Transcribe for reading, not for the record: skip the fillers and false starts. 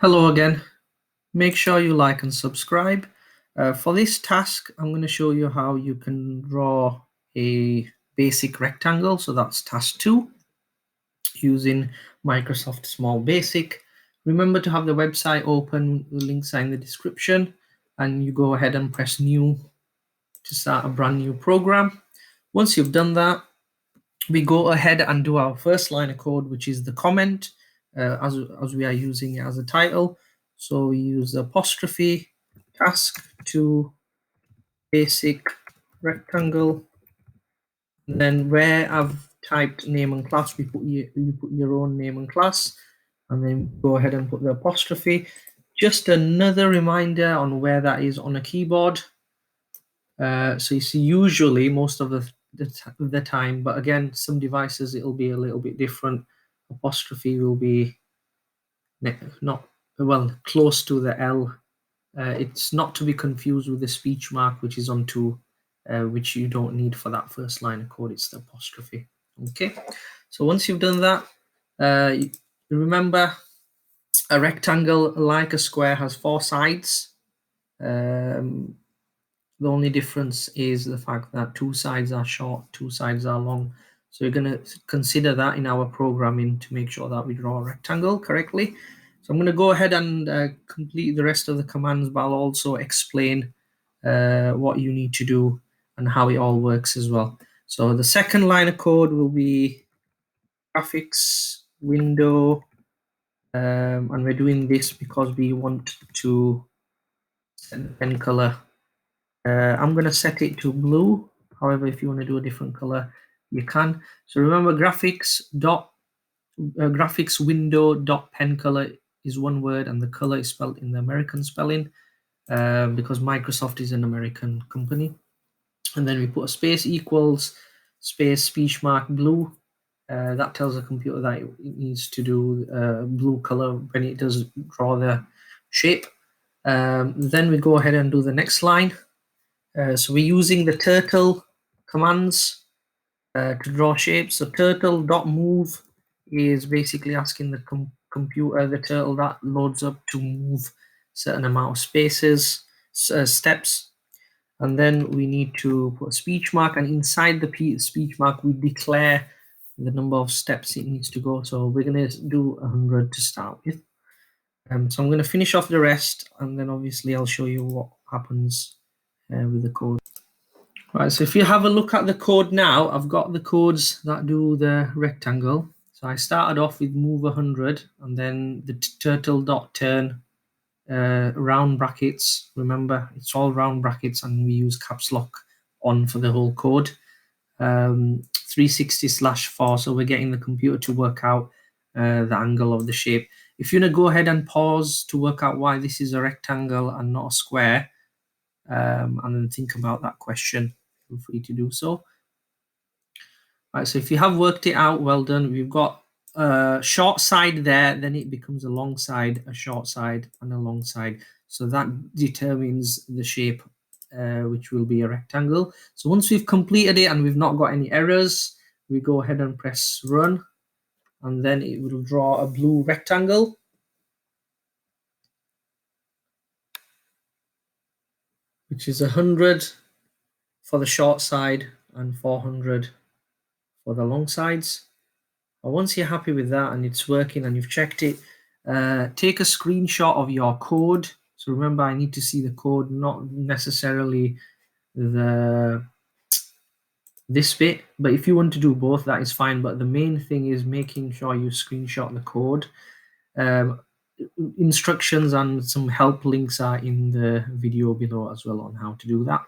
Hello again. Make sure you like and subscribe. For this task, I'm going to show you how you can draw a basic rectangle. So that's task 2 using Microsoft Small Basic. Remember to have the website open, the links are in the description, and you go ahead and press new to start a brand new program. Once you've done that, we go ahead and do our first line of code, which is the comment, as we are using it as a title. So we use the apostrophe task to basic rectangle. And then where I've typed name and class, you put your own name and class, and then go ahead and put the apostrophe. Just another reminder on where that is on a keyboard. So you see, usually most of the time, but again, some devices it'll be a little bit different. Apostrophe will be not close to the L. It's not to be confused with the speech mark, which is on 2, which you don't need for that first line of code. It's the apostrophe. Okay, so once you've done that, remember a rectangle, like a square, has 4 sides. The only difference is the fact that 2 sides are short, 2 sides are long. So you're going to consider that in our programming to make sure that we draw a rectangle correctly. So I'm going to go ahead and complete the rest of the commands, but I'll also explain what you need to do and how it all works as well. So the second line of code will be graphics window, and we're doing this because we want to set the pen color. I'm going to set it to blue. However, if you want to do a different color, you can. So remember, graphics window dot pen color is one word, and the color is spelled in the American spelling because Microsoft is an American company. And then we put a space equals space speech mark blue. That tells the computer that it needs to do blue color when it does draw the shape. Then we go ahead and do the next line. So we're using the turtle commands to draw shapes. So turtle.move is basically asking the computer, the turtle that loads up, to move certain amount of steps. And then we need to put a speech mark, and inside the speech mark we declare the number of steps it needs to go. So we're going to do 100 to start with. So I'm going to finish off the rest, and then obviously I'll show you what happens with the code. Right, so if you have a look at the code now, I've got the codes that do the rectangle. So I started off with move 100, and then the turtle.turn round brackets. Remember, it's all round brackets, and we use caps lock on for the whole code. 360/4, so we're getting the computer to work out the angle of the shape. If you want to go ahead and pause to work out why this is a rectangle and not a square, and then think about that question, feel free to do so. Right, so if you have worked it out, well done. We've got a short side there, then it becomes a long side, a short side, and a long side. So that determines the shape, which will be a rectangle. So once we've completed it and we've not got any errors, we go ahead and press run, and then it will draw a blue rectangle. Which is 100 for the short side and 400 for the long sides. And once you're happy with that and it's working and you've checked it, take a screenshot of your code. So remember, I need to see the code, not necessarily this bit, but if you want to do both, that is fine. But the main thing is making sure you screenshot the code. Instructions and some help links are in the video below as well on how to do that.